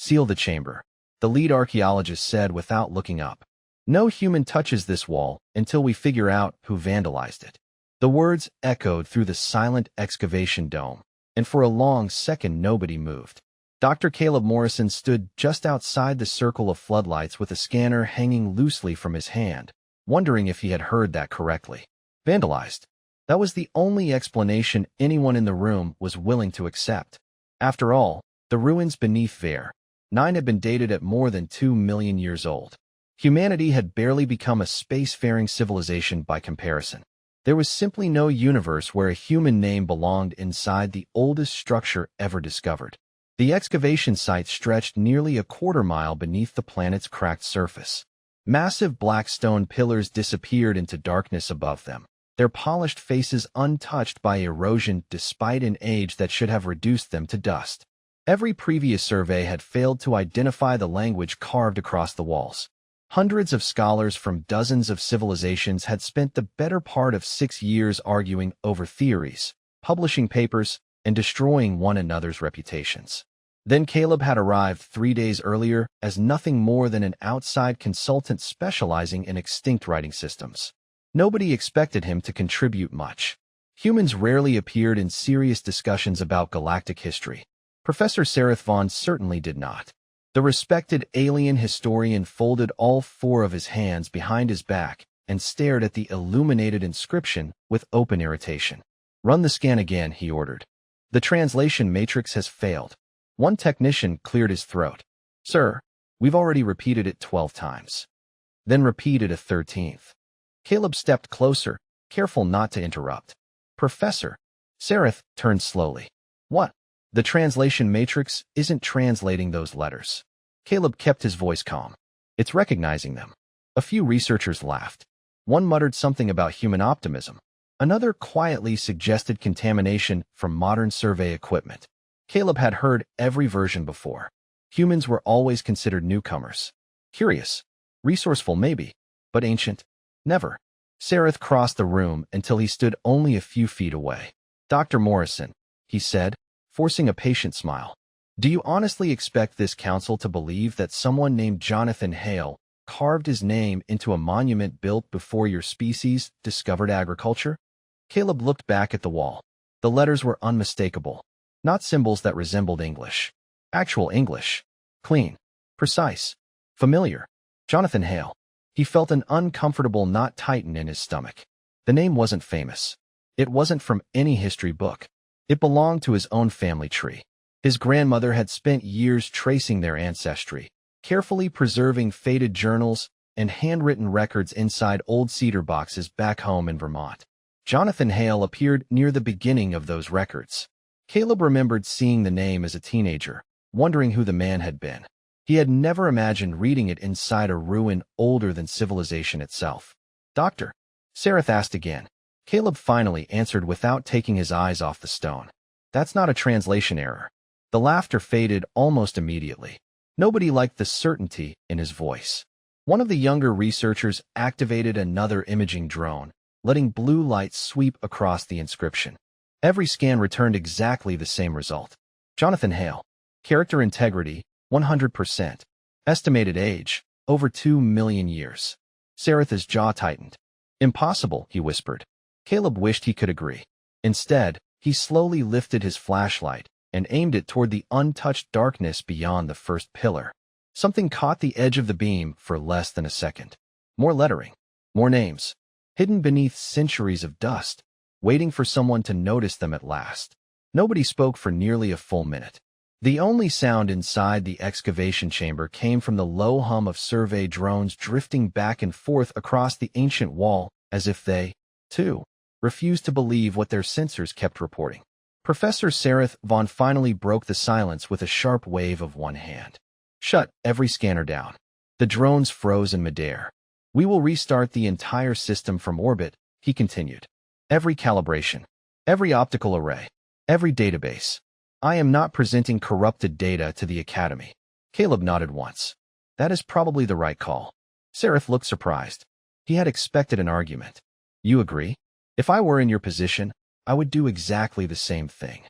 Seal the chamber, the lead archaeologist said without looking up. No human touches this wall until we figure out who vandalized it. The words echoed through the silent excavation dome, and for a long second nobody moved. Dr. Caleb Morrison stood just outside the circle of floodlights with a scanner hanging loosely from his hand, wondering if he had heard that correctly. Vandalized. That was the only explanation anyone in the room was willing to accept. After all, the ruins beneath Ver 9 had been dated at more than 2 million years old. Humanity had barely become a spacefaring civilization by comparison. There was simply no universe where a human name belonged inside the oldest structure ever discovered. The excavation site stretched nearly a quarter-mile beneath the planet's cracked surface. Massive black stone pillars disappeared into darkness above them, their polished faces untouched by erosion despite an age that should have reduced them to dust. Every previous survey had failed to identify the language carved across the walls. Hundreds of scholars from dozens of civilizations had spent the better part of 6 years arguing over theories, publishing papers, and destroying one another's reputations. Then Caleb had arrived 3 days earlier as nothing more than an outside consultant specializing in extinct writing systems. Nobody expected him to contribute much. Humans rarely appeared in serious discussions about galactic history. Professor Sareth Vaughn certainly did not. The respected alien historian folded all 4 of his hands behind his back and stared at the illuminated inscription with open irritation. "Run the scan again," he ordered. "The translation matrix has failed." One technician cleared his throat. "Sir, we've already repeated it 12 times. Then repeated a 13th. Caleb stepped closer, careful not to interrupt. "Professor." Sareth turned slowly. "What?" "The translation matrix isn't translating those letters." Caleb kept his voice calm. "It's recognizing them." A few researchers laughed. One muttered something about human optimism. Another quietly suggested contamination from modern survey equipment. Caleb had heard every version before. Humans were always considered newcomers. Curious. Resourceful maybe. But ancient? Never. Sareth crossed the room until he stood only a few feet away. "Dr. Morrison," he said, forcing a patient smile. "Do you honestly expect this council to believe that someone named Jonathan Hale carved his name into a monument built before your species discovered agriculture?" Caleb looked back at the wall. The letters were unmistakable. Not symbols that resembled English. Actual English. Clean. Precise. Familiar. Jonathan Hale. He felt an uncomfortable knot tighten in his stomach. The name wasn't famous. It wasn't from any history book. It belonged to his own family tree. His grandmother had spent years tracing their ancestry, carefully preserving faded journals and handwritten records inside old cedar boxes back home in Vermont. Jonathan Hale appeared near the beginning of those records. Caleb remembered seeing the name as a teenager, wondering who the man had been. He had never imagined reading it inside a ruin older than civilization itself. "Doctor?" Sareth asked again. Caleb finally answered without taking his eyes off the stone. "That's not a translation error." The laughter faded almost immediately. Nobody liked the certainty in his voice. One of the younger researchers activated another imaging drone, letting blue light sweep across the inscription. Every scan returned exactly the same result. Jonathan Hale. Character integrity, 100%. Estimated age, over 2 million years. Sareth's jaw tightened. "Impossible," he whispered. Caleb wished he could agree. Instead, he slowly lifted his flashlight and aimed it toward the untouched darkness beyond the first pillar. Something caught the edge of the beam for less than a second. More lettering. More names. Hidden beneath centuries of dust, waiting for someone to notice them at last. Nobody spoke for nearly a full minute. The only sound inside the excavation chamber came from the low hum of survey drones drifting back and forth across the ancient wall, as if they, too, refused to believe what their sensors kept reporting. Professor Sareth Vaughn finally broke the silence with a sharp wave of one hand. "Shut every scanner down." The drones froze in midair. "We will restart the entire system from orbit," he continued. "Every calibration, every optical array, every database. I am not presenting corrupted data to the Academy." Caleb nodded once. "That is probably the right call." Sareth looked surprised. He had expected an argument. "You agree? If I were in your position, I would do exactly the same thing."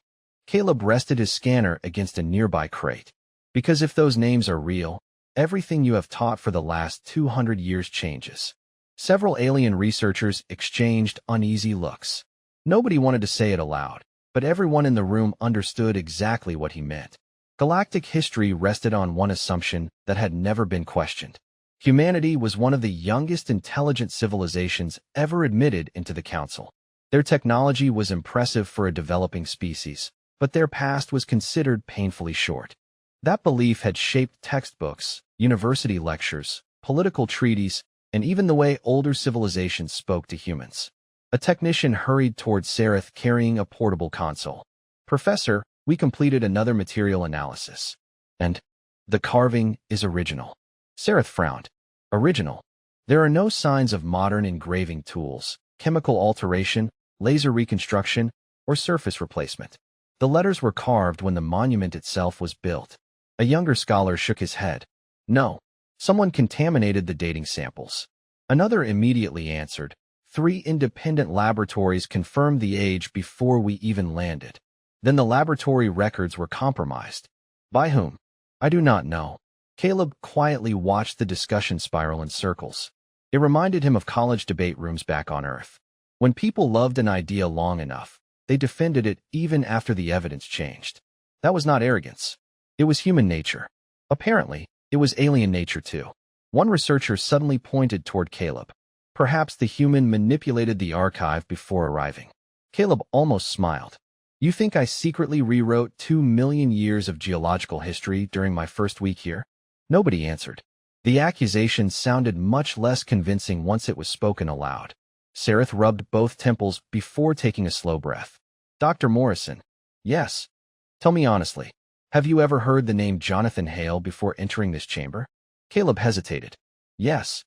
Caleb rested his scanner against a nearby crate. Because if those names are real, everything you have taught for the last 200 years changes. Several alien researchers exchanged uneasy looks. Nobody wanted to say it aloud, but everyone in the room understood exactly what he meant. Galactic history rested on one assumption that had never been questioned. Humanity was one of the youngest intelligent civilizations ever admitted into the Council. Their technology was impressive for a developing species, but their past was considered painfully short. That belief had shaped textbooks, university lectures, political treaties, and even the way older civilizations spoke to humans. A technician hurried toward Sareth carrying a portable console. "Professor, we completed another material analysis. And the carving is original." Sareth frowned. "Original? There are no signs of modern engraving tools, chemical alteration, laser reconstruction, or surface replacement. The letters were carved when the monument itself was built." A younger scholar shook his head. "No, someone contaminated the dating samples." Another immediately answered, "3 independent laboratories confirmed the age before we even landed. Then the laboratory records were compromised." "By whom?" "I do not know." Caleb quietly watched the discussion spiral in circles. It reminded him of college debate rooms back on Earth. When people loved an idea long enough, they defended it even after the evidence changed. That was not arrogance. It was human nature. Apparently, it was alien nature too. One researcher suddenly pointed toward Caleb. "Perhaps the human manipulated the archive before arriving." Caleb almost smiled. "You think I secretly rewrote 2 million years of geological history during my first week here?" Nobody answered. The accusation sounded much less convincing once it was spoken aloud. Sareth rubbed both temples before taking a slow breath. "Dr. Morrison." "Yes. Tell me honestly, have you ever heard the name Jonathan Hale before entering this chamber?" Caleb hesitated. "Yes."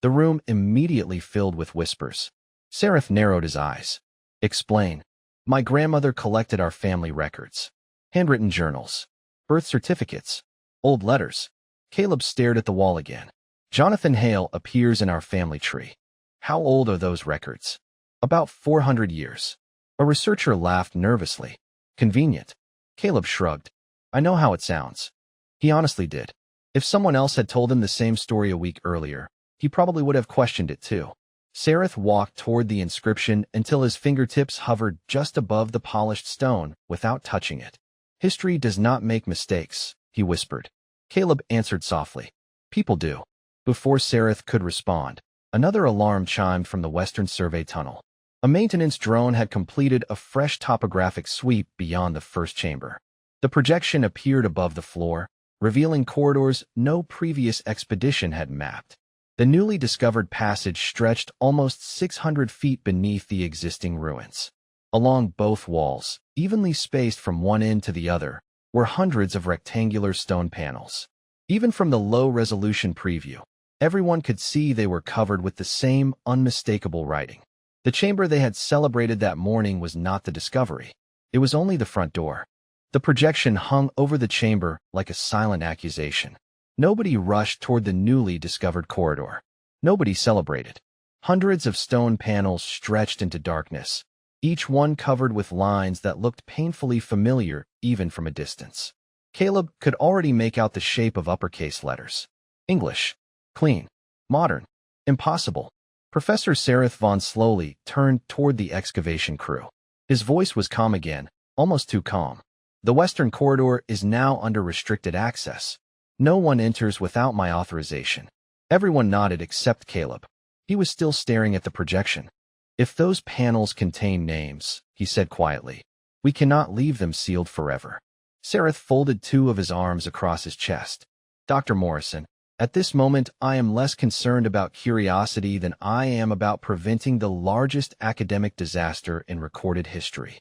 The room immediately filled with whispers. Sareth narrowed his eyes. "Explain." "My grandmother collected our family records. Handwritten journals. Birth certificates. Old letters." Caleb stared at the wall again. "Jonathan Hale appears in our family tree." "How old are those records?" "About 400 years. A researcher laughed nervously. "Convenient." Caleb shrugged. "I know how it sounds." He honestly did. If someone else had told him the same story a week earlier, he probably would have questioned it too. Sareth walked toward the inscription until his fingertips hovered just above the polished stone without touching it. "History does not make mistakes," he whispered. Caleb answered softly. "People do." Before Sareth could respond, another alarm chimed from the Western Survey Tunnel. A maintenance drone had completed a fresh topographic sweep beyond the first chamber. The projection appeared above the floor, revealing corridors no previous expedition had mapped. The newly discovered passage stretched almost 600 feet beneath the existing ruins. Along both walls, evenly spaced from one end to the other, were hundreds of rectangular stone panels. Even from the low-resolution preview, everyone could see they were covered with the same unmistakable writing. The chamber they had celebrated that morning was not the discovery. It was only the front door. The projection hung over the chamber like a silent accusation. Nobody rushed toward the newly discovered corridor. Nobody celebrated. Hundreds of stone panels stretched into darkness, each one covered with lines that looked painfully familiar even from a distance. Caleb could already make out the shape of uppercase letters. English. Clean. Modern. Impossible. Professor Sareth von slowly turned toward the excavation crew. His voice was calm again, almost too calm. "The western corridor is now under restricted access. No one enters without my authorization." Everyone nodded except Caleb. He was still staring at the projection. "If those panels contain names," he said quietly, "we cannot leave them sealed forever." Sareth folded 2 of his arms across his chest. "Dr. Morrison, at this moment I am less concerned about curiosity than I am about preventing the largest academic disaster in recorded history."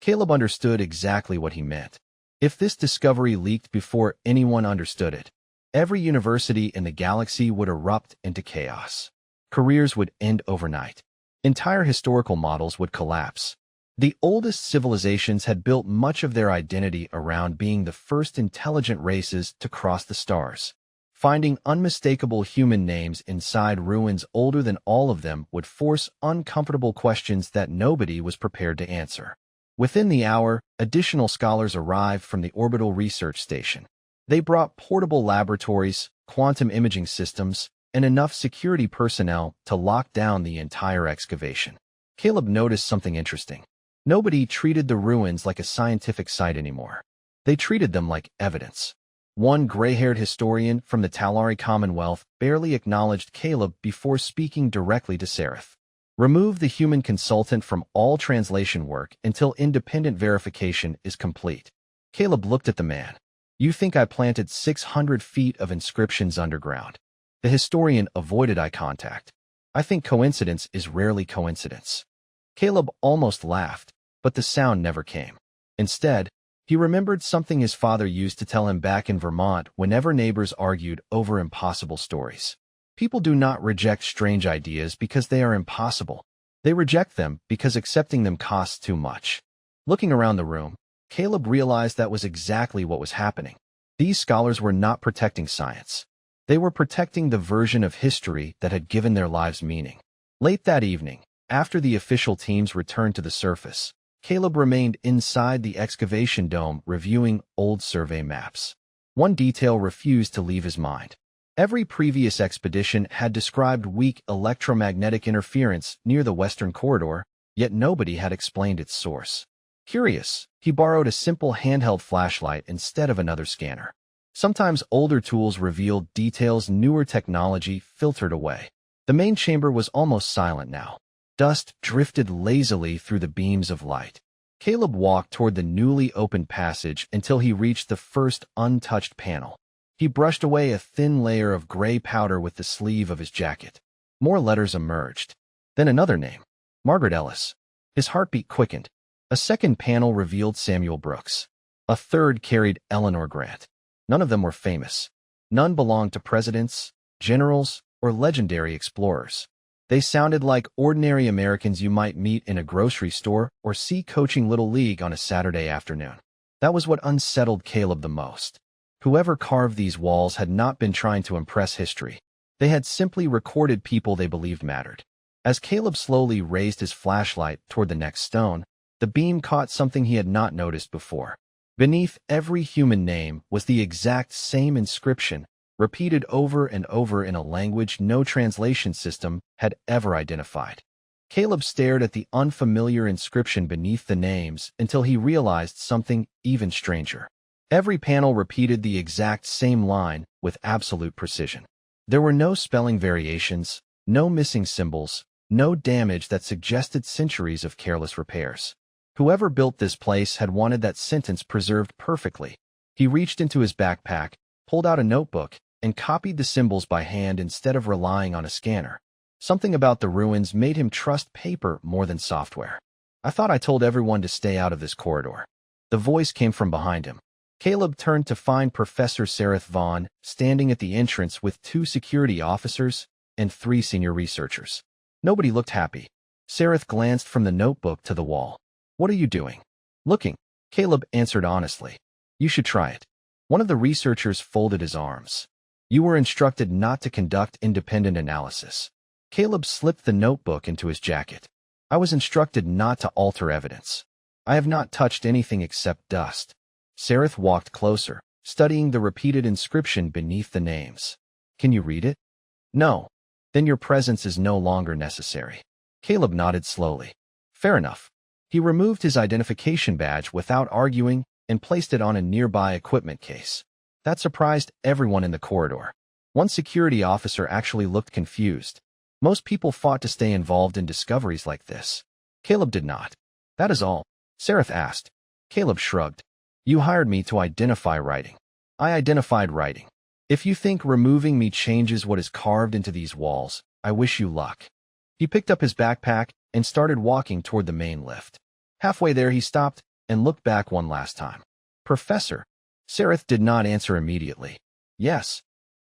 Caleb understood exactly what he meant. If this discovery leaked before anyone understood it, every university in the galaxy would erupt into chaos. Careers would end overnight. Entire historical models would collapse. The oldest civilizations had built much of their identity around being the first intelligent races to cross the stars. Finding unmistakable human names inside ruins older than all of them would force uncomfortable questions that nobody was prepared to answer. Within the hour, additional scholars arrived from the orbital research station. They brought portable laboratories, quantum imaging systems, and enough security personnel to lock down the entire excavation. Caleb noticed something interesting. Nobody treated the ruins like a scientific site anymore. They treated them like evidence. One gray-haired historian from the Talari Commonwealth barely acknowledged Caleb before speaking directly to Sareth. Remove the human consultant from all translation work until independent verification is complete. Caleb looked at the man. You think I planted 600 feet of inscriptions underground? The historian avoided eye contact. I think coincidence is rarely coincidence. Caleb almost laughed, but the sound never came. Instead, he remembered something his father used to tell him back in Vermont whenever neighbors argued over impossible stories. People do not reject strange ideas because they are impossible. They reject them because accepting them costs too much. Looking around the room, Caleb realized that was exactly what was happening. These scholars were not protecting science. They were protecting the version of history that had given their lives meaning. Late that evening, after the official teams returned to the surface, Caleb remained inside the excavation dome reviewing old survey maps. One detail refused to leave his mind. Every previous expedition had described weak electromagnetic interference near the western corridor, yet nobody had explained its source. Curious, he borrowed a simple handheld flashlight instead of another scanner. Sometimes older tools revealed details newer technology filtered away. The main chamber was almost silent now. Dust drifted lazily through the beams of light. Caleb walked toward the newly opened passage until he reached the first untouched panel. He brushed away a thin layer of gray powder with the sleeve of his jacket. More letters emerged. Then another name. Margaret Ellis. His heartbeat quickened. A second panel revealed Samuel Brooks. A third carried Eleanor Grant. None of them were famous. None belonged to presidents, generals, or legendary explorers. They sounded like ordinary Americans you might meet in a grocery store or see coaching Little League on a Saturday afternoon. That was what unsettled Caleb the most. Whoever carved these walls had not been trying to impress history. They had simply recorded people they believed mattered. As Caleb slowly raised his flashlight toward the next stone, the beam caught something he had not noticed before. Beneath every human name was the exact same inscription, repeated over and over in a language no translation system had ever identified. Caleb stared at the unfamiliar inscription beneath the names until he realized something even stranger. Every panel repeated the exact same line with absolute precision. There were no spelling variations, no missing symbols, no damage that suggested centuries of careless repairs. Whoever built this place had wanted that sentence preserved perfectly. He reached into his backpack, pulled out a notebook, and copied the symbols by hand instead of relying on a scanner. Something about the ruins made him trust paper more than software. I thought I told everyone to stay out of this corridor. The voice came from behind him. Caleb turned to find Professor Sareth Vaughn standing at the entrance with 2 security officers and 3 senior researchers. Nobody looked happy. Sareth glanced from the notebook to the wall. What are you doing? Looking. Caleb answered honestly. You should try it. One of the researchers folded his arms. You were instructed not to conduct independent analysis. Caleb slipped the notebook into his jacket. I was instructed not to alter evidence. I have not touched anything except dust. Sareth walked closer, studying the repeated inscription beneath the names. Can you read it? No. Then your presence is no longer necessary. Caleb nodded slowly. Fair enough. He removed his identification badge without arguing and placed it on a nearby equipment case. That surprised everyone in the corridor. One security officer actually looked confused. Most people fought to stay involved in discoveries like this. Caleb did not. That is all. Sareth asked. Caleb shrugged. You hired me to identify writing. I identified writing. If you think removing me changes what is carved into these walls, I wish you luck. He picked up his backpack and started walking toward the main lift. Halfway there he stopped and looked back one last time. Professor. Sareth did not answer immediately. Yes.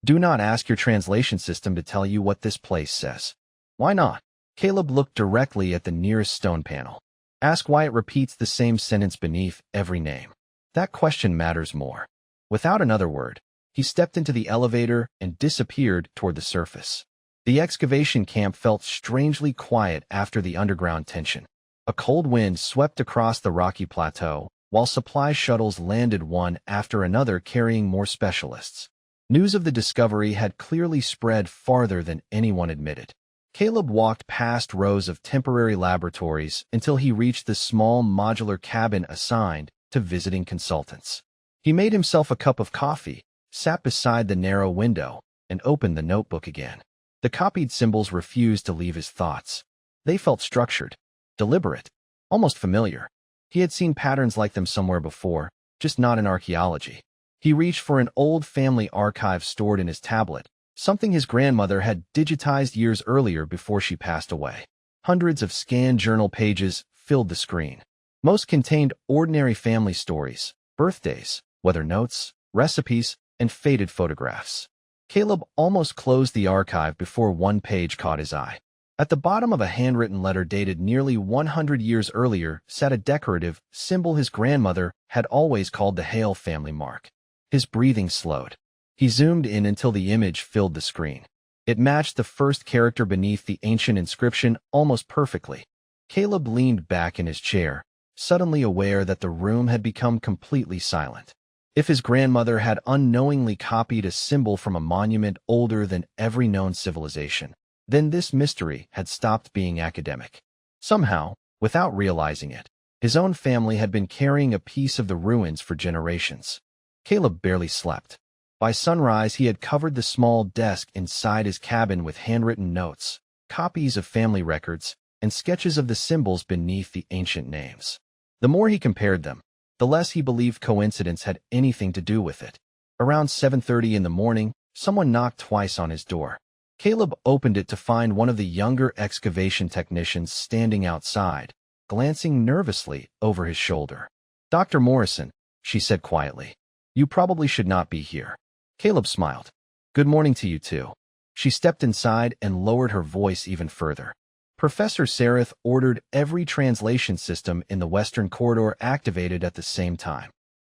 Do not ask your translation system to tell you what this place says. Why not? Caleb looked directly at the nearest stone panel. Ask why it repeats the same sentence beneath every name. That question matters more. Without another word, he stepped into the elevator and disappeared toward the surface. The excavation camp felt strangely quiet after the underground tension. A cold wind swept across the rocky plateau, while supply shuttles landed one after another carrying more specialists. News of the discovery had clearly spread farther than anyone admitted. Caleb walked past rows of temporary laboratories until he reached the small modular cabin assigned to visiting consultants. He made himself a cup of coffee, sat beside the narrow window, and opened the notebook again. The copied symbols refused to leave his thoughts. They felt structured, deliberate, almost familiar. He had seen patterns like them somewhere before, just not in archaeology. He reached for an old family archive stored in his tablet, something his grandmother had digitized years earlier before she passed away. Hundreds of scanned journal pages filled the screen. Most contained ordinary family stories, birthdays, weather notes, recipes, and faded photographs. Caleb almost closed the archive before one page caught his eye. At the bottom of a handwritten letter dated nearly 100 years earlier sat a decorative symbol his grandmother had always called the Hale family mark. His breathing slowed. He zoomed in until the image filled the screen. It matched the first character beneath the ancient inscription almost perfectly. Caleb leaned back in his chair, suddenly aware that the room had become completely silent. If his grandmother had unknowingly copied a symbol from a monument older than every known civilization, then this mystery had stopped being academic. Somehow, without realizing it, his own family had been carrying a piece of the ruins for generations. Caleb barely slept. By sunrise, he had covered the small desk inside his cabin with handwritten notes, copies of family records, and sketches of the symbols beneath the ancient names. The more he compared them, the less he believed coincidence had anything to do with it. Around 7:30 in the morning, someone knocked twice on his door. Caleb opened it to find one of the younger excavation technicians standing outside, glancing nervously over his shoulder. "Dr. Morrison," she said quietly, "you probably should not be here." Caleb smiled. "Good morning to you too." She stepped inside and lowered her voice even further. "Professor Sarith ordered every translation system in the Western Corridor activated at the same time."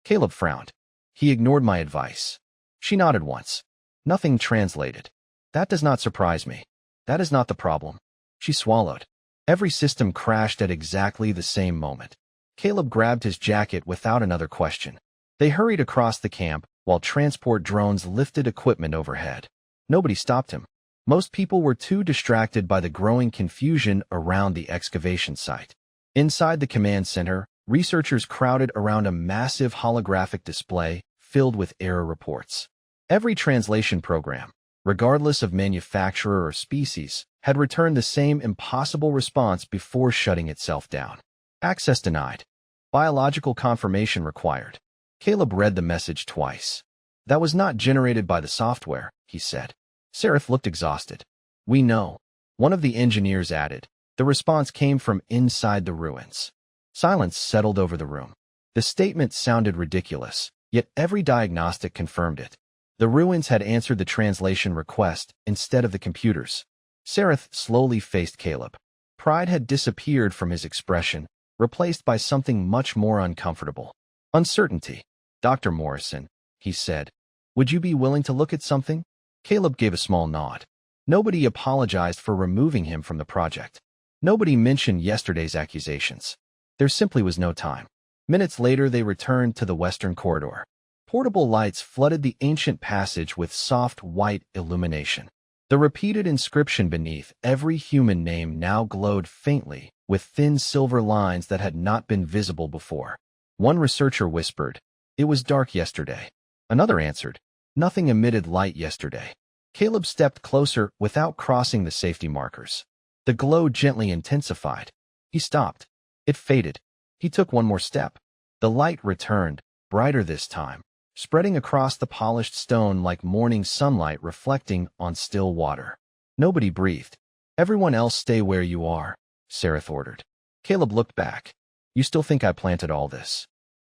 Caleb frowned. "He ignored my advice." She nodded once. "Nothing translated." "That does not surprise me. That is not the problem." She swallowed. Every system crashed at exactly the same moment. Caleb grabbed his jacket without another question. They hurried across the camp while transport drones lifted equipment overhead. Nobody stopped him. Most people were too distracted by the growing confusion around the excavation site. Inside the command center, researchers crowded around a massive holographic display filled with error reports. Every translation program, regardless of manufacturer or species, had returned the same impossible response before shutting itself down. "Access denied. Biological confirmation required." Caleb read the message twice. "That was not generated by the software," he said. Sarith looked exhausted. "We know," one of the engineers added. "The response came from inside the ruins." Silence settled over the room. The statement sounded ridiculous, yet every diagnostic confirmed it. The ruins had answered the translation request instead of the computers. Sarith slowly faced Caleb. Pride had disappeared from his expression, replaced by something much more uncomfortable. "Uncertainty." "Dr. Morrison," he said, "would you be willing to look at something?" Caleb gave a small nod. Nobody apologized for removing him from the project. Nobody mentioned yesterday's accusations. There simply was no time. Minutes later, they returned to the Western Corridor. Portable lights flooded the ancient passage with soft white illumination. The repeated inscription beneath every human name now glowed faintly, with thin silver lines that had not been visible before. One researcher whispered, "It was dark yesterday." Another answered, "Nothing emitted light yesterday." Caleb stepped closer without crossing the safety markers. The glow gently intensified. He stopped. It faded. He took one more step. The light returned, brighter this time, spreading across the polished stone like morning sunlight reflecting on still water. Nobody breathed. "Everyone else stay where you are," Sarith ordered. Caleb looked back. "You still think I planted all this?"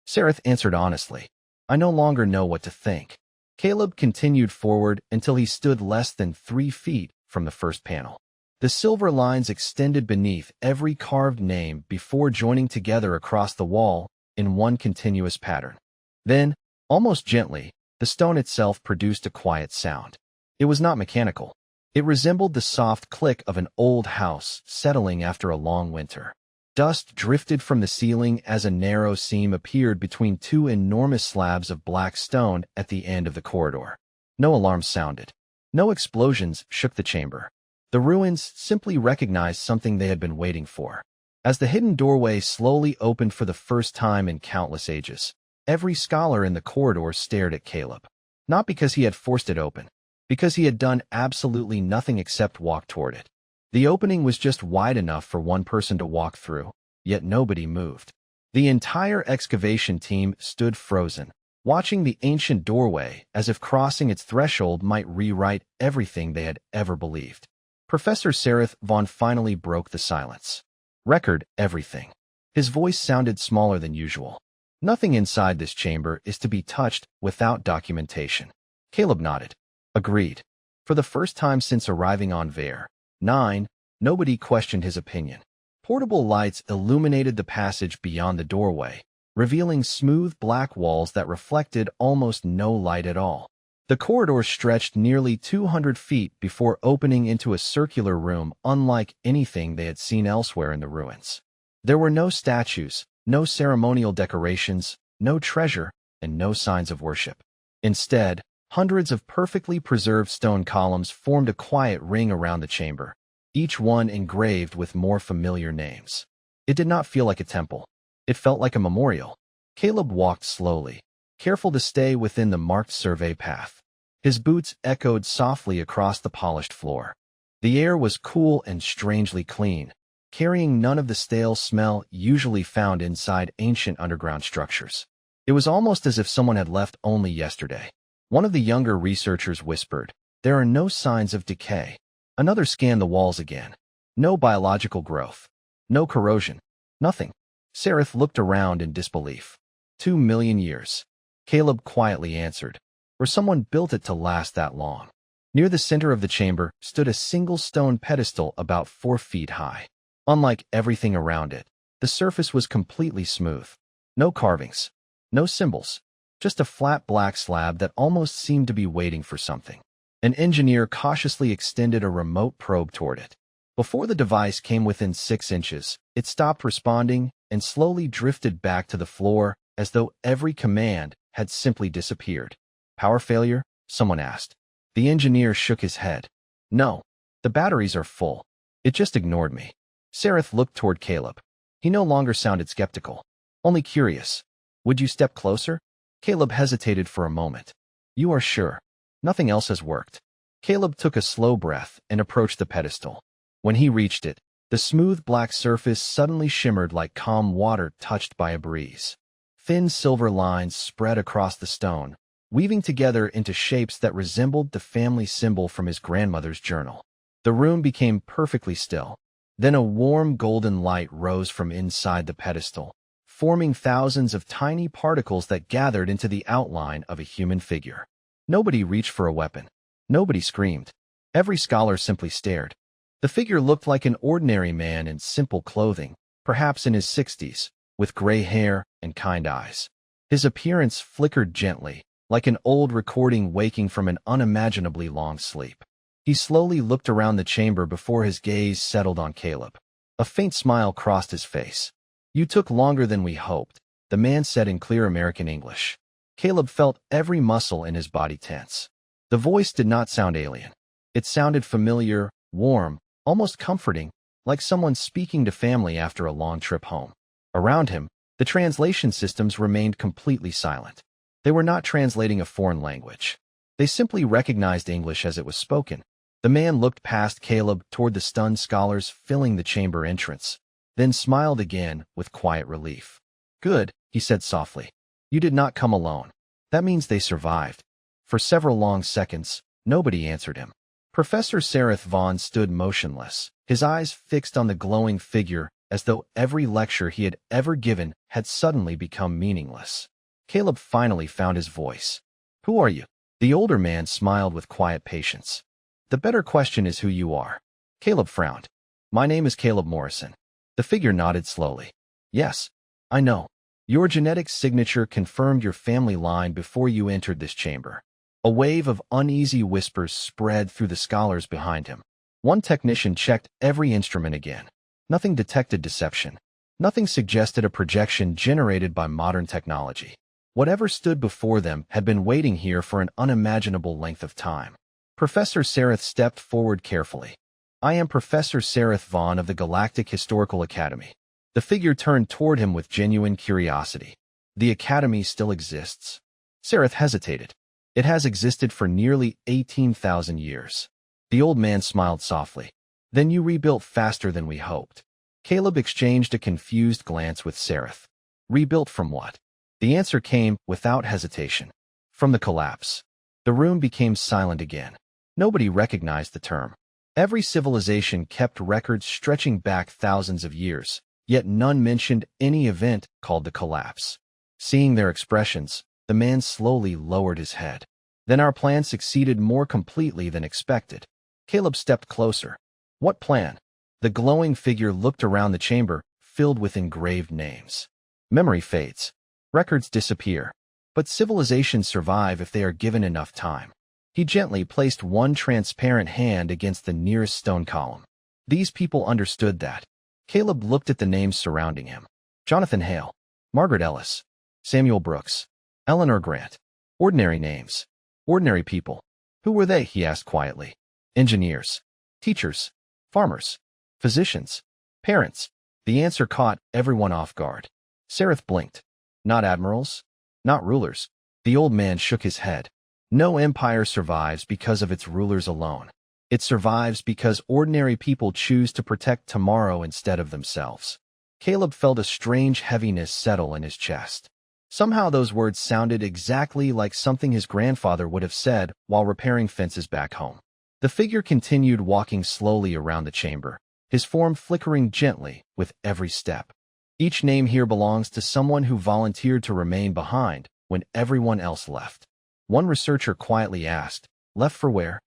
Sarith answered honestly, "I no longer know what to think." Caleb continued forward until he stood less than 3 feet from the first panel. The silver lines extended beneath every carved name before joining together across the wall in one continuous pattern. Then, almost gently, the stone itself produced a quiet sound. It was not mechanical. It resembled the soft click of an old house settling after a long winter. Dust drifted from the ceiling as a narrow seam appeared between two enormous slabs of black stone at the end of the corridor. No alarms sounded. No explosions shook the chamber. The ruins simply recognized something they had been waiting for. As the hidden doorway slowly opened for the first time in countless ages, every scholar in the corridor stared at Caleb. Not because he had forced it open, because he had done absolutely nothing except walk toward it. The opening was just wide enough for one person to walk through, yet nobody moved. The entire excavation team stood frozen, watching the ancient doorway as if crossing its threshold might rewrite everything they had ever believed. Professor Sereth Vaughn finally broke the silence. Record everything. His voice sounded smaller than usual. Nothing inside this chamber is to be touched without documentation. Caleb nodded. Agreed. For the first time since arriving on Ver 9, nobody questioned his opinion. Portable lights illuminated the passage beyond the doorway, revealing smooth black walls that reflected almost no light at all. The corridor stretched nearly 200 feet before opening into a circular room unlike anything they had seen elsewhere in the ruins. There were no statues, no ceremonial decorations, no treasure, and no signs of worship. Instead, hundreds of perfectly preserved stone columns formed a quiet ring around the chamber, each one engraved with more familiar names. It did not feel like a temple. It felt like a memorial. Caleb walked slowly, careful to stay within the marked survey path. His boots echoed softly across the polished floor. The air was cool and strangely clean, carrying none of the stale smell usually found inside ancient underground structures. It was almost as if someone had left only yesterday. One of the younger researchers whispered, "There are no signs of decay." Another scanned the walls again. No biological growth. No corrosion. Nothing. Sereth looked around in disbelief. 2 million years. Caleb quietly answered, or someone built it to last that long. Near the center of the chamber stood a single stone pedestal about 4 feet high. Unlike everything around it, the surface was completely smooth. No carvings. No symbols. Just a flat black slab that almost seemed to be waiting for something. An engineer cautiously extended a remote probe toward it. Before the device came within 6 inches, it stopped responding and slowly drifted back to the floor as though every command had simply disappeared. Power failure? Someone asked. The engineer shook his head. No, the batteries are full. It just ignored me. Sereth looked toward Caleb. He no longer sounded skeptical, only curious. Would you step closer? Caleb hesitated for a moment. You are sure? Nothing else has worked. Caleb took a slow breath and approached the pedestal. When he reached it, the smooth black surface suddenly shimmered like calm water touched by a breeze. Thin silver lines spread across the stone, weaving together into shapes that resembled the family symbol from his grandmother's journal. The room became perfectly still. Then a warm golden light rose from inside the pedestal, forming thousands of tiny particles that gathered into the outline of a human figure. Nobody reached for a weapon. Nobody screamed. Every scholar simply stared. The figure looked like an ordinary man in simple clothing, perhaps in his 60s, with gray hair and kind eyes. His appearance flickered gently, like an old recording waking from an unimaginably long sleep. He slowly looked around the chamber before his gaze settled on Caleb. A faint smile crossed his face. "You took longer than we hoped," the man said in clear American English. Caleb felt every muscle in his body tense. The voice did not sound alien. It sounded familiar, warm, almost comforting, like someone speaking to family after a long trip home. Around him, the translation systems remained completely silent. They were not translating a foreign language. They simply recognized English as it was spoken. The man looked past Caleb toward the stunned scholars filling the chamber entrance, then smiled again with quiet relief. "Good," he said softly. "You did not come alone. That means they survived." For several long seconds, nobody answered him. Professor Sereth Vaughn stood motionless, his eyes fixed on the glowing figure as though every lecture he had ever given had suddenly become meaningless. Caleb finally found his voice. "Who are you?" The older man smiled with quiet patience. "The better question is who you are." Caleb frowned. "My name is Caleb Morrison." The figure nodded slowly. "Yes, I know. Your genetic signature confirmed your family line before you entered this chamber." A wave of uneasy whispers spread through the scholars behind him. One technician checked every instrument again. Nothing detected deception. Nothing suggested a projection generated by modern technology. Whatever stood before them had been waiting here for an unimaginable length of time. Professor Sareth stepped forward carefully. "I am Professor Sareth Vaughn of the Galactic Historical Academy." The figure turned toward him with genuine curiosity. "The Academy still exists?" Sareth hesitated. "It has existed for nearly 18,000 years. The old man smiled softly. "Then you rebuilt faster than we hoped." Caleb exchanged a confused glance with Sareth. "Rebuilt from what?" The answer came without hesitation. "From the collapse." The room became silent again. Nobody recognized the term. Every civilization kept records stretching back thousands of years, yet none mentioned any event called the collapse. Seeing their expressions, the man slowly lowered his head. "Then our plan succeeded more completely than expected." Caleb stepped closer. "What plan?" The glowing figure looked around the chamber, filled with engraved names. "Memory fades. Records disappear. But civilizations survive if they are given enough time." He gently placed one transparent hand against the nearest stone column. These people understood that. Caleb looked at the names surrounding him. Jonathan Hale, Margaret Ellis, Samuel Brooks, Eleanor Grant. Ordinary names. Ordinary people. Who were they? He asked quietly. Engineers. Teachers. Farmers. Physicians. Parents. The answer caught everyone off guard. Sareth blinked. Not admirals. Not rulers. The old man shook his head. No empire survives because of its rulers alone. It survives because ordinary people choose to protect tomorrow instead of themselves. Caleb felt a strange heaviness settle in his chest. Somehow those words sounded exactly like something his grandfather would have said while repairing fences back home. The figure continued walking slowly around the chamber, his form flickering gently with every step. "Each name here belongs to someone who volunteered to remain behind when everyone else left." One researcher quietly asked, "Left for where?"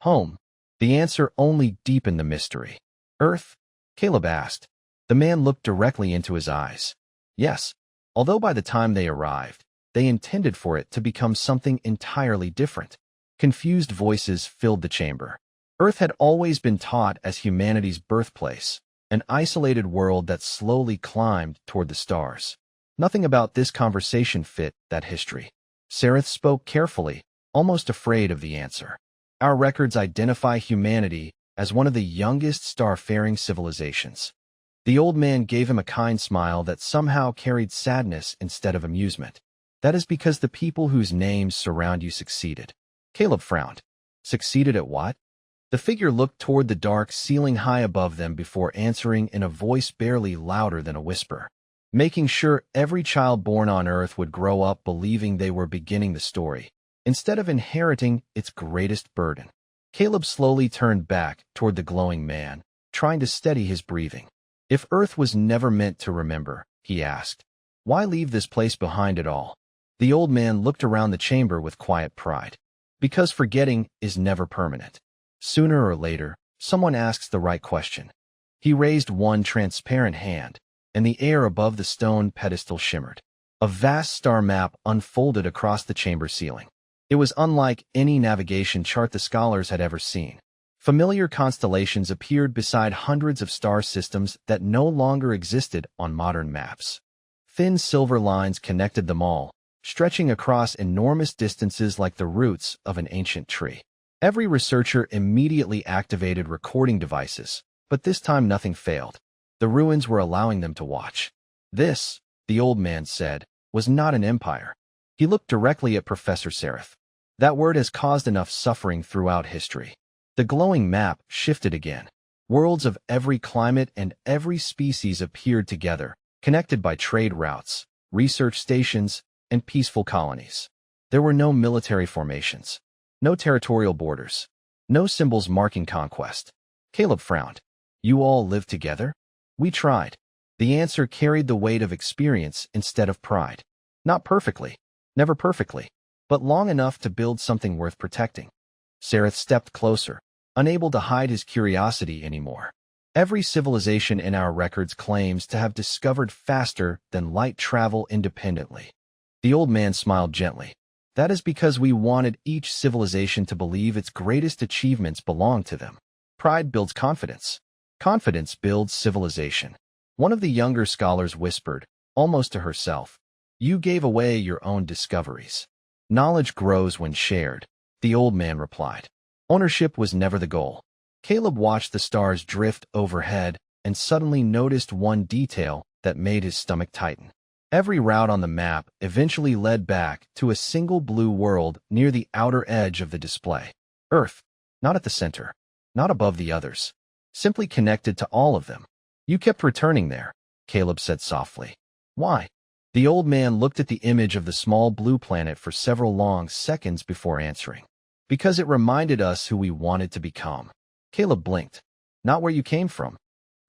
"Home." The answer only deepened the mystery. "Earth?" Caleb asked. The man looked directly into his eyes. "Yes, although by the time they arrived, they intended for it to become something entirely different." Confused voices filled the chamber. Earth had always been taught as humanity's birthplace, an isolated world that slowly climbed toward the stars. Nothing about this conversation fit that history. Sareth spoke carefully, almost afraid of the answer. "Our records identify humanity as one of the youngest star-faring civilizations." The old man gave him a kind smile that somehow carried sadness instead of amusement. "That is because the people whose names surround you succeeded." Caleb frowned. "Succeeded at what?" The figure looked toward the dark ceiling high above them before answering in a voice barely louder than a whisper. "Making sure every child born on Earth would grow up believing they were beginning the story, instead of inheriting its greatest burden." Caleb slowly turned back toward the glowing man, trying to steady his breathing. "If Earth was never meant to remember," he asked, "why leave this place behind at all?" The old man looked around the chamber with quiet pride. "Because forgetting is never permanent. Sooner or later, someone asks the right question." He raised one transparent hand, and the air above the stone pedestal shimmered. A vast star map unfolded across the chamber ceiling. It was unlike any navigation chart the scholars had ever seen. Familiar constellations appeared beside hundreds of star systems that no longer existed on modern maps. Thin silver lines connected them all, stretching across enormous distances like the roots of an ancient tree. Every researcher immediately activated recording devices, but this time nothing failed. The ruins were allowing them to watch. "This," the old man said, "was not an empire." He looked directly at Professor Sareth. "That word has caused enough suffering throughout history." The glowing map shifted again. Worlds of every climate and every species appeared together, connected by trade routes, research stations, and peaceful colonies. There were no military formations, no territorial borders, no symbols marking conquest. Caleb frowned. "You all lived together?" "We tried." The answer carried the weight of experience instead of pride. "Not perfectly, never perfectly, but long enough to build something worth protecting." Sareth stepped closer, unable to hide his curiosity anymore. "Every civilization in our records claims to have discovered faster than light travel independently." The old man smiled gently. "That is because we wanted each civilization to believe its greatest achievements belong to them. Pride builds confidence. Confidence builds civilization." One of the younger scholars whispered, almost to herself, "You gave away your own discoveries." "Knowledge grows when shared," the old man replied. Ownership was never the goal. Caleb watched the stars drift overhead and suddenly noticed one detail that made his stomach tighten. Every route on the map eventually led back to a single blue world near the outer edge of the display. Earth, not at the center, not above the others, simply connected to all of them. "You kept returning there," Caleb said softly. "Why?" The old man looked at the image of the small blue planet for several long seconds before answering. "Because it reminded us who we wanted to become." Caleb blinked. "Not where you came from."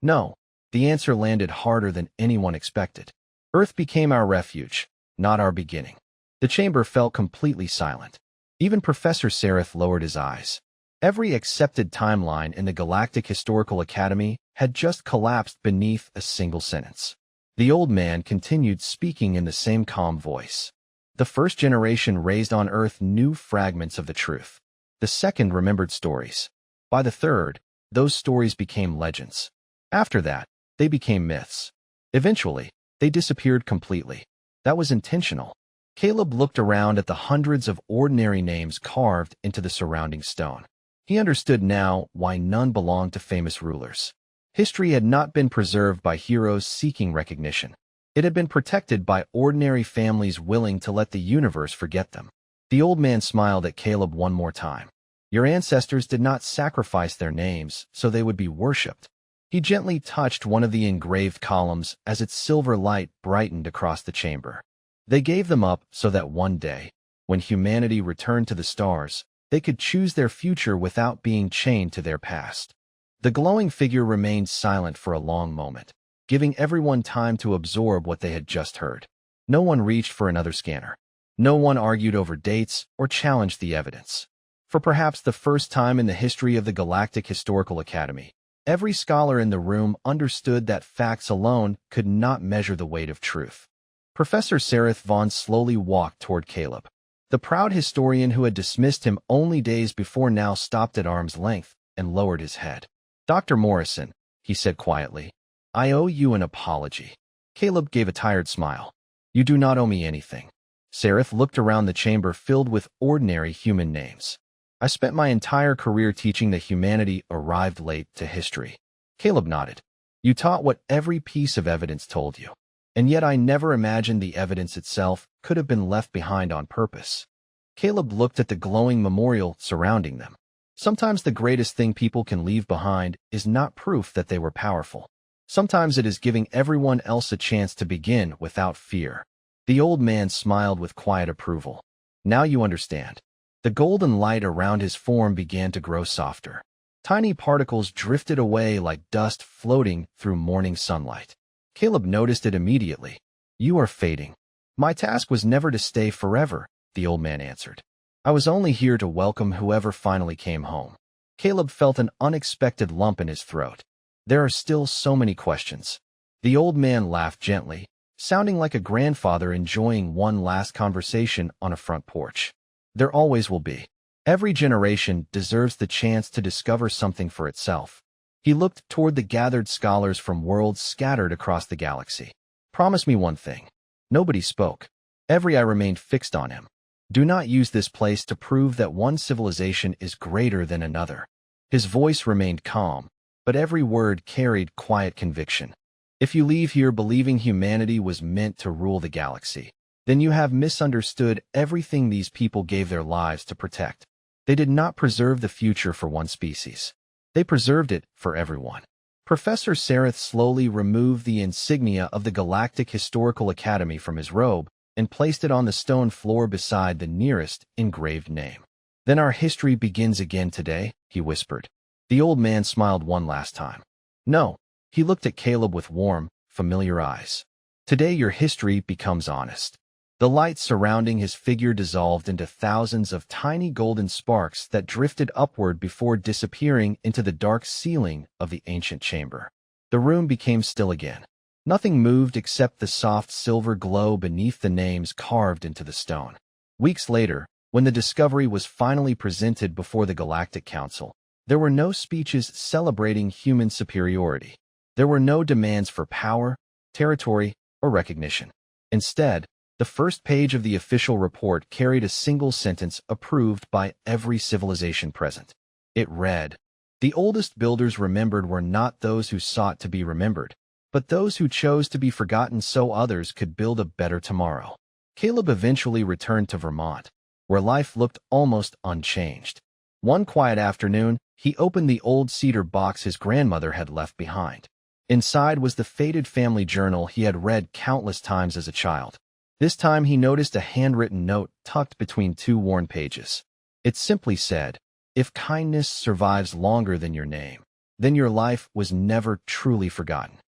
"No." The answer landed harder than anyone expected. "Earth became our refuge, not our beginning." The chamber felt completely silent. Even Professor Sereth lowered his eyes. Every accepted timeline in the Galactic Historical Academy had just collapsed beneath a single sentence. The old man continued speaking in the same calm voice. "The first generation raised on Earth knew fragments of the truth. The second remembered stories. By the third, those stories became legends. After that, they became myths. Eventually, they disappeared completely. That was intentional." Caleb looked around at the hundreds of ordinary names carved into the surrounding stone. He understood now why none belonged to famous rulers. History had not been preserved by heroes seeking recognition. It had been protected by ordinary families willing to let the universe forget them. The old man smiled at Caleb one more time. "Your ancestors did not sacrifice their names so they would be worshipped." He gently touched one of the engraved columns as its silver light brightened across the chamber. "They gave them up so that one day, when humanity returned to the stars, they could choose their future without being chained to their past." The glowing figure remained silent for a long moment, giving everyone time to absorb what they had just heard. No one reached for another scanner. No one argued over dates or challenged the evidence. For perhaps the first time in the history of the Galactic Historical Academy, every scholar in the room understood that facts alone could not measure the weight of truth. Professor Sereth Vaughn slowly walked toward Caleb. The proud historian who had dismissed him only days before now stopped at arm's length and lowered his head. "Dr. Morrison," he said quietly, "I owe you an apology." Caleb gave a tired smile. "You do not owe me anything." Sereth looked around the chamber filled with ordinary human names. "I spent my entire career teaching that humanity arrived late to history." Caleb nodded. "You taught what every piece of evidence told you. And yet I never imagined the evidence itself could have been left behind on purpose." Caleb looked at the glowing memorial surrounding them. Sometimes the greatest thing people can leave behind is not proof that they were powerful. Sometimes it is giving everyone else a chance to begin without fear. The old man smiled with quiet approval. "Now you understand." The golden light around his form began to grow softer. Tiny particles drifted away like dust floating through morning sunlight. Caleb noticed it immediately. "You are fading." "My task was never to stay forever," the old man answered. "I was only here to welcome whoever finally came home." Caleb felt an unexpected lump in his throat. There are still so many questions. The old man laughed gently, sounding like a grandfather enjoying one last conversation on a front porch. "There always will be. Every generation deserves the chance to discover something for itself." He looked toward the gathered scholars from worlds scattered across the galaxy. "Promise me one thing." Nobody spoke. Every eye remained fixed on him. "Do not use this place to prove that one civilization is greater than another." His voice remained calm, but every word carried quiet conviction. "If you leave here believing humanity was meant to rule the galaxy, then you have misunderstood everything these people gave their lives to protect. They did not preserve the future for one species. They preserved it for everyone." Professor Sereth slowly removed the insignia of the Galactic Historical Academy from his robe and placed it on the stone floor beside the nearest engraved name. "Then our history begins again today," he whispered. The old man smiled one last time. "No." He looked at Caleb with warm, familiar eyes. "Today your history becomes honest." The light surrounding his figure dissolved into thousands of tiny golden sparks that drifted upward before disappearing into the dark ceiling of the ancient chamber. The room became still again. Nothing moved except the soft silver glow beneath the names carved into the stone. Weeks later, when the discovery was finally presented before the Galactic Council, there were no speeches celebrating human superiority. There were no demands for power, territory, or recognition. Instead, the first page of the official report carried a single sentence approved by every civilization present. It read, "The oldest builders remembered were not those who sought to be remembered, but those who chose to be forgotten so others could build a better tomorrow." Caleb eventually returned to Vermont, where life looked almost unchanged. One quiet afternoon, he opened the old cedar box his grandmother had left behind. Inside was the faded family journal he had read countless times as a child. This time he noticed a handwritten note tucked between two worn pages. It simply said, "If kindness survives longer than your name, then your life was never truly forgotten."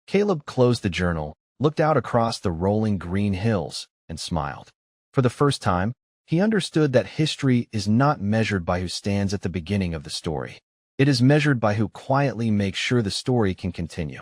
Caleb closed the journal, looked out across the rolling green hills, and smiled. For the first time, he understood that history is not measured by who stands at the beginning of the story. It is measured by who quietly makes sure the story can continue.